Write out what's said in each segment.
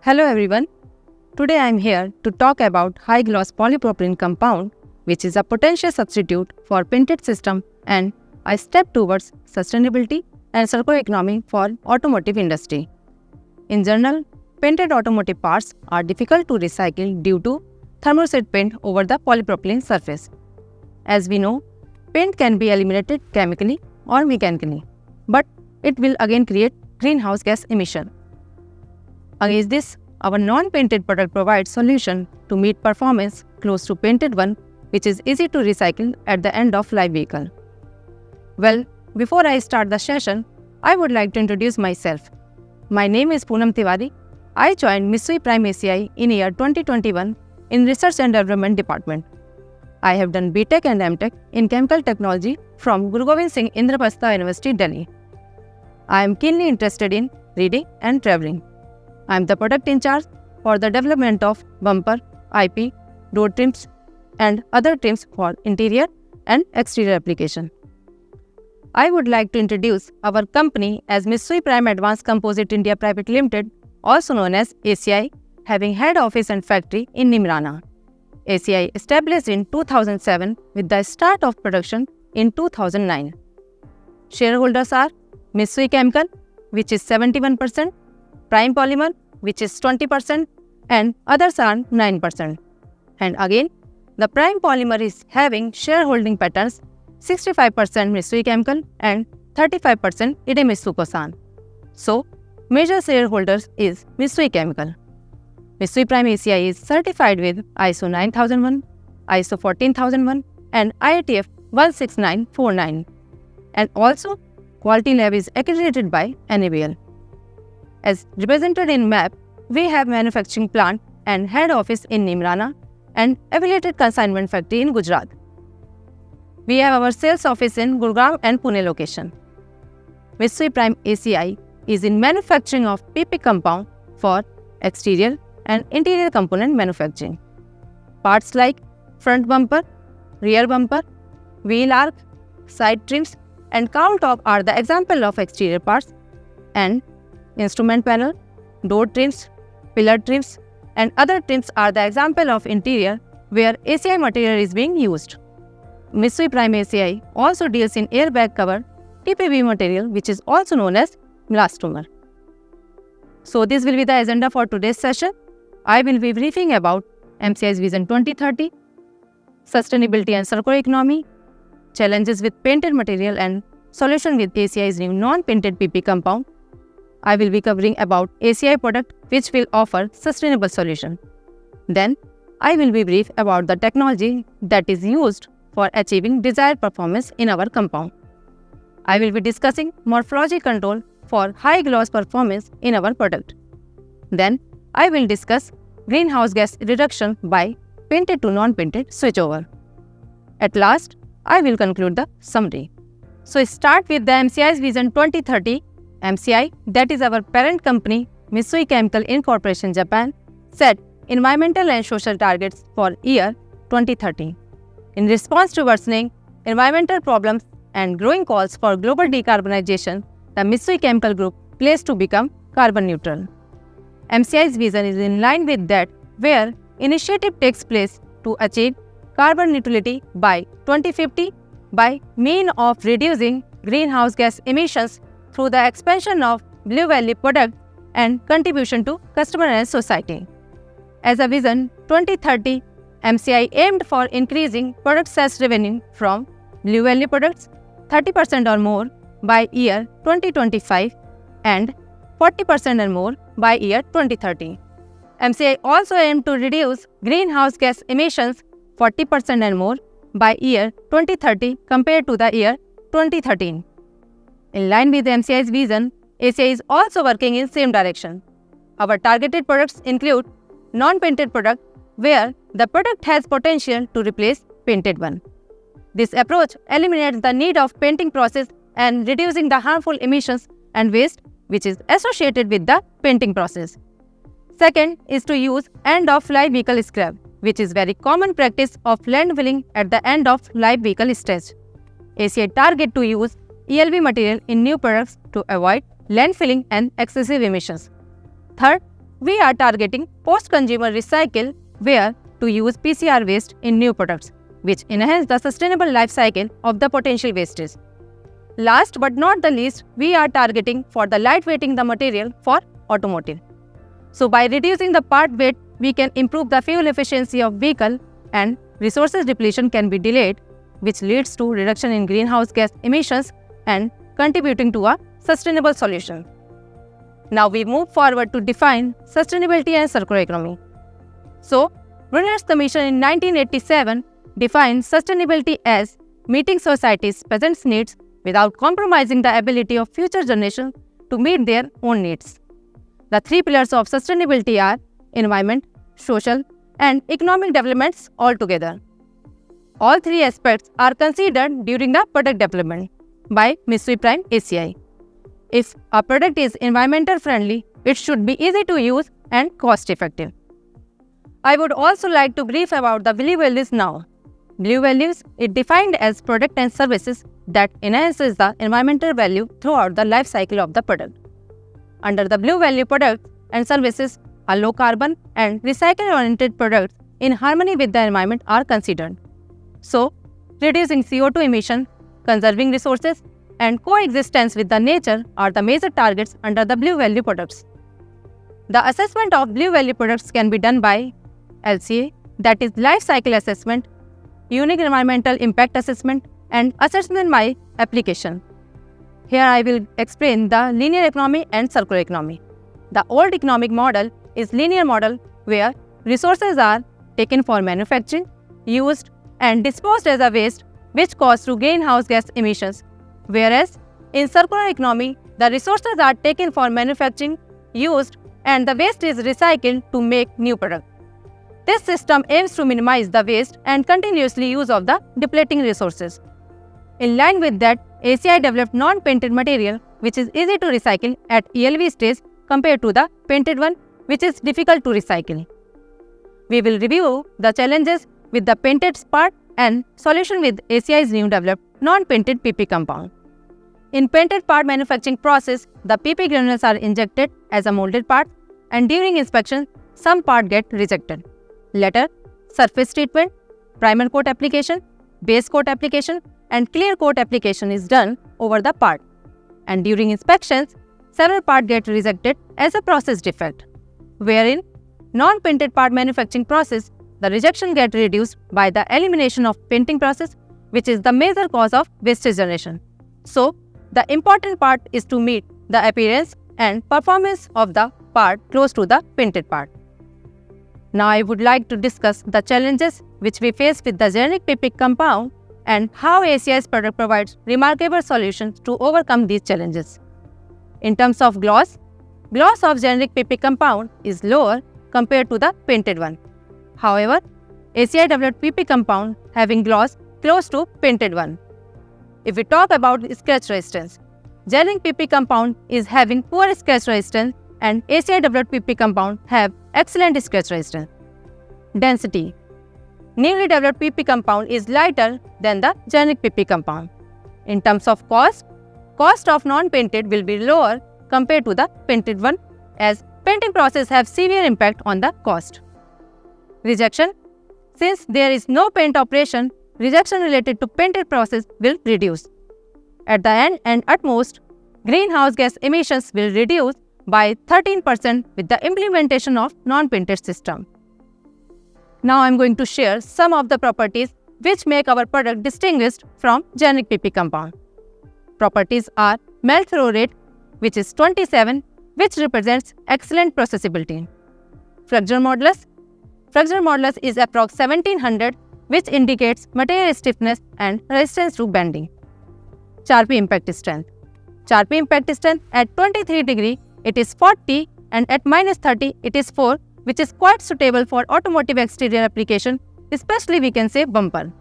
Hello everyone. Today I am here to talk about high gloss polypropylene compound, which is a potential substitute for painted system and a step towards sustainability and circular economy for automotive industry. In general, painted automotive parts are difficult to recycle due to thermoset paint over the polypropylene surface. As we know, paint can be eliminated chemically or mechanically, but it will again create greenhouse gas emission. Against this, our non-painted product provides solution to meet performance close to painted one, which is easy to recycle at the end of life vehicle. Well, before I start the session, I would like to introduce myself. My name is Poonam Tiwari. I joined Mitsui Prime ACI in year 2021 in Research and Development Department. I have done BTech and MTech in Chemical Technology from Guru Gobind Singh Indraprastha University, Delhi. I am keenly interested in reading and traveling. I am the product in charge for the development of bumper, IP, door trims, and other trims for interior and exterior application. I would like to introduce our company as Mitsui Prime Advanced Composite India Private Limited, also known as ACI, having head office and factory in Neemrana. ACI established in 2007 with the start of production in 2009. Shareholders are Mitsui Chemical, which is 71%, Prime Polymer, which is 20%, and others are 9%. And again, the Prime Polymer is having shareholding patterns 65% Mitsui Chemical and 35% Idemitsu Kosan. So, major shareholders is Mitsui Chemical. Mitsui Prime ACI is certified with ISO 9001, ISO 14001, and IATF 16949. And also, Quality Lab is accredited by NABL. As represented in map, we have manufacturing plant and head office in Neemrana and affiliated consignment factory in Gujarat. We have our sales office in Gurgaon and Pune location. Mitsui Prime ACI is in manufacturing of PP compound for exterior and interior component manufacturing. Parts like front bumper, rear bumper, wheel arch, side trims, and countertop are the example of exterior parts, and instrument panel, door trims, pillar trims, and other trims are the example of interior where ACI material is being used. Mitsui Prime ACI also deals in airbag cover TPB material, which is also known as elastomer. So this will be the agenda for today's session. I will be briefing about MCI's Vision 2030, sustainability and circular economy, challenges with painted material and solution with ACI's new non-painted PP compound. I will be covering about ACI product which will offer sustainable solution. Then, I will be brief about the technology that is used for achieving desired performance in our compound. I will be discussing morphology control for high gloss performance in our product. Then, I will discuss greenhouse gas reduction by painted to non-painted switchover. At last, I will conclude the summary. So, start with the MCI's Vision 2030. MCI, that is our parent company, Mitsui Chemical Incorporation Japan, set environmental and social targets for year 2030. In response to worsening environmental problems and growing calls for global decarbonization, the Mitsui Chemical Group pledged to become carbon neutral. MCI's vision is in line with that, where initiative takes place to achieve carbon neutrality by 2050 by means of reducing greenhouse gas emissions through the expansion of Blue Valley product and contribution to customer and society. As a vision 2030, MCI aimed for increasing product sales revenue from Blue Valley products 30% or more by year 2025 and 40% or more by year 2030. MCI also aimed to reduce greenhouse gas emissions 40% and more by year 2030 compared to the year 2013. In line with MCI's vision, ACI is also working in same direction. Our targeted products include non-painted product where the product has potential to replace painted one. This approach eliminates the need of painting process and reducing the harmful emissions and waste which is associated with the painting process. Second is to use end-of-life vehicle scrap, which is very common practice of landfilling at the end of life vehicle stage. ACI target to use ELV material in new products to avoid landfilling and excessive emissions. Third we are targeting post-consumer recycle where to use PCR waste in new products, which enhance the sustainable life cycle of the potential wastage. Last but not the least, we are targeting for the lightweighting the material for automotive. So by reducing the part weight, we can improve the fuel efficiency of vehicle and resources depletion can be delayed, which leads to reduction in greenhouse gas emissions and contributing to a sustainable solution. Now we move forward to define sustainability and circular economy. So, Brunner's Commission in 1987 defined sustainability as meeting society's present needs without compromising the ability of future generations to meet their own needs. The three pillars of sustainability are environment, social, and economic developments altogether. All three aspects are considered during the product development by Mitsui Prime ACI. If a product is environmental friendly, it should be easy to use and cost effective. I would also like to brief about the blue values now. Blue values is defined as product and services that enhances the environmental value throughout the life cycle of the product. Under the blue value products and services, a low carbon and recycle-oriented products in harmony with the environment are considered. So, reducing CO2 emission, conserving resources, and coexistence with the nature are the major targets under the blue value products. The assessment of blue value products can be done by LCA, that is Life Cycle Assessment, Unique Environmental Impact Assessment, and Assessment by Application. Here I will explain the linear economy and circular economy. The old economic model is linear model where resources are taken for manufacturing, used, and disposed as a waste which cause through greenhouse gas emissions. Whereas in circular economy, the resources are taken for manufacturing, used, and the waste is recycled to make new product. This system aims to minimize the waste and continuously use of the depleting resources. In line with that, ACI developed non-painted material which is easy to recycle at ELV stage compared to the painted one which is difficult to recycle. We will review the challenges with the painted part and solution with ACI's new developed non-painted PP compound. In painted part manufacturing process, the PP granules are injected as a molded part and during inspection, some part get rejected. Later, surface treatment, primer coat application, base coat application and clear coat application is done over the part. And during inspections, several parts get rejected as a process defect. Wherein, non-painted part manufacturing process, the rejection gets reduced by the elimination of painting process, which is the major cause of wastage generation. So, the important part is to meet the appearance and performance of the part close to the painted part. Now, I would like to discuss the challenges which we face with the generic PP compound and how ACI's product provides remarkable solutions to overcome these challenges. In terms of gloss of generic PP compound is lower compared to the painted one. However, ACI developed PP compound having gloss close to painted one. If we talk about scratch resistance, generic PP compound is having poor scratch resistance and ACI developed PP compound have excellent scratch resistance. Density. Newly developed PP compound is lighter than the generic PP compound. In terms of cost of non-painted will be lower compared to the painted one as painting process have severe impact on the cost. Rejection. Since there is no paint operation, rejection related to painted process will reduce. At the end and at most, greenhouse gas emissions will reduce by 13% with the implementation of non-painted system. Now I am going to share some of the properties which make our product distinguished from generic PP compound. Properties are melt through rate, which is 27, which represents excellent processability. Flexure modulus. Flexure modulus is approx 1700, which indicates material stiffness and resistance to bending. Charpy impact strength. Charpy impact strength at 23 degree, it is 40 and at minus 30, it is 4, which is quite suitable for automotive exterior application, especially we can say bumper.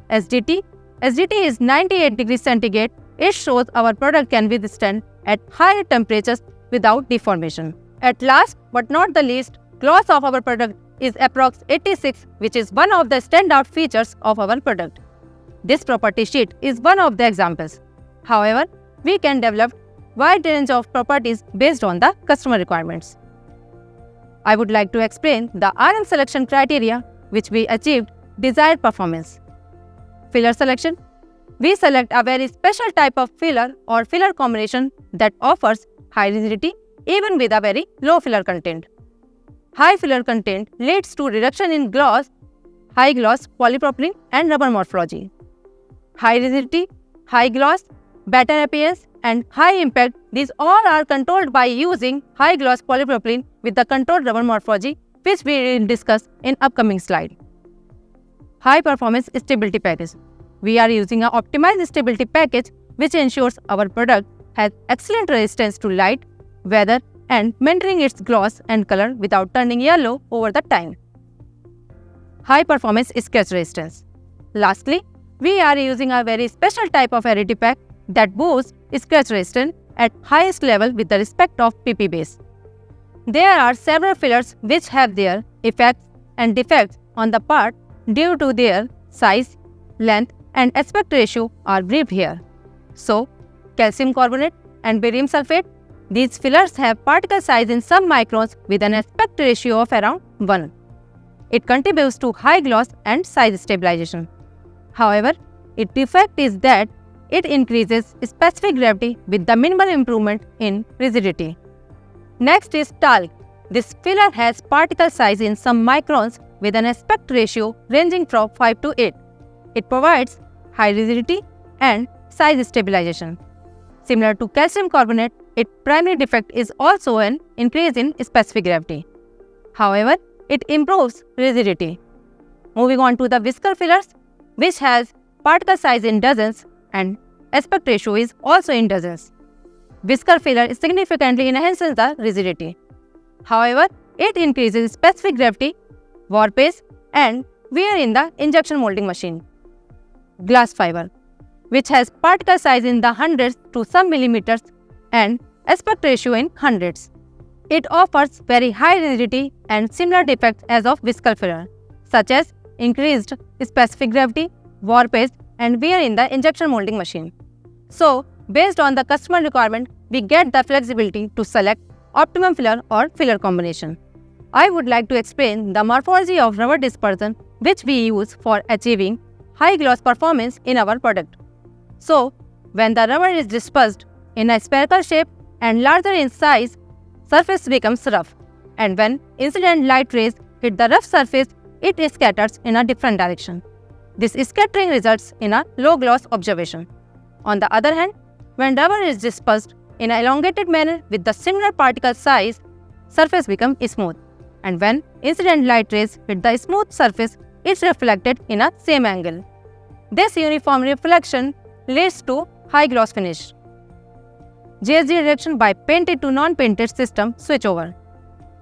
SDT. SDT is 98 degrees centigrade. It shows our product can withstand at higher temperatures without deformation. At last but not the least, gloss of our product is approx 86, which is one of the standout features of our product. This property sheet is one of the examples. However, we can develop wide range of properties based on the customer requirements. I would like to explain the RM selection criteria which we achieved desired performance. Filler selection. We select a very special type of filler or filler combination that offers high rigidity even with a very low filler content. High filler content leads to reduction in gloss, high gloss polypropylene and rubber morphology. High rigidity, high gloss, better appearance and high impact, these all are controlled by using high gloss polypropylene with the controlled rubber morphology, which we will discuss in upcoming slide. High performance stability package. We are using an optimized stability package which ensures our product has excellent resistance to light, weather and maintaining its gloss and color without turning yellow over the time. High performance scratch resistance. Lastly, we are using a very special type of additive pack that boosts scratch resistance at highest level with the respect of PP base. There are several fillers which have their effects and defects on the part due to their size, length and aspect ratio are briefed here. So, calcium carbonate and barium sulfate, these fillers have particle size in some microns with an aspect ratio of around 1. It contributes to high gloss and size stabilization. However, its defect is that it increases specific gravity with the minimal improvement in rigidity. Next is talc. This filler has particle size in some microns with an aspect ratio ranging from 5 to 8. It provides high rigidity and size stabilization. Similar to calcium carbonate, its primary defect is also an increase in specific gravity. However, it improves rigidity. Moving on to the viscose fillers, which has particle size in dozens and aspect ratio is also in dozens. Viscose filler significantly enhances the rigidity. However, it increases specific gravity, warpage and wear in the injection molding machine. Glass fiber, which has particle size in the hundreds to some millimeters and aspect ratio in hundreds. It offers very high rigidity and similar defects as of viscose filler, such as increased specific gravity, warpage and wear in the injection molding machine. So, based on the customer requirement, we get the flexibility to select optimum filler or filler combination. I would like to explain the morphology of rubber dispersion which we use for achieving high gloss performance in our product. So, when the rubber is dispersed in a spherical shape and larger in size, surface becomes rough, and when incident light rays hit the rough surface, it scatters in a different direction. This scattering results in a low gloss observation. On the other hand, when rubber is dispersed in an elongated manner with the similar particle size, surface becomes smooth, and when incident light rays hit the smooth surface, it's reflected in a same angle. This uniform reflection leads to high gloss finish. JSG reduction by painted to non-painted system switchover.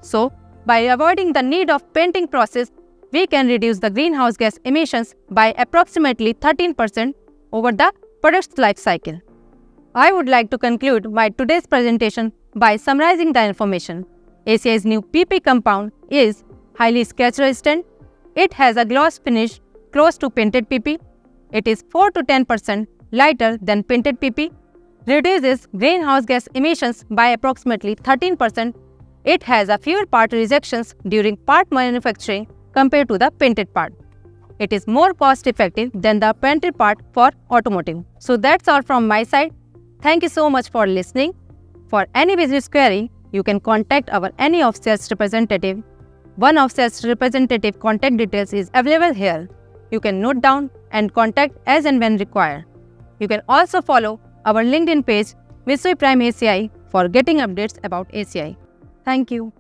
So, by avoiding the need of painting process, we can reduce the greenhouse gas emissions by approximately 13% over the product's life cycle. I would like to conclude my today's presentation by summarizing the information. ACI's new PP compound is highly scratch resistant. It has a gloss finish close to painted PP. It is 4 to 10% lighter than painted PP. Reduces greenhouse gas emissions by approximately 13%. It has a fewer part rejections during part manufacturing compared to the painted part. It is more cost effective than the painted part for automotive. So that's all from my side. Thank you so much for listening. For any business query, you can contact our any of sales representative. One of sales representative contact details is available here. You can note down and contact as and when required. You can also follow our LinkedIn page Mitsui Prime ACI for getting updates about ACI. Thank you.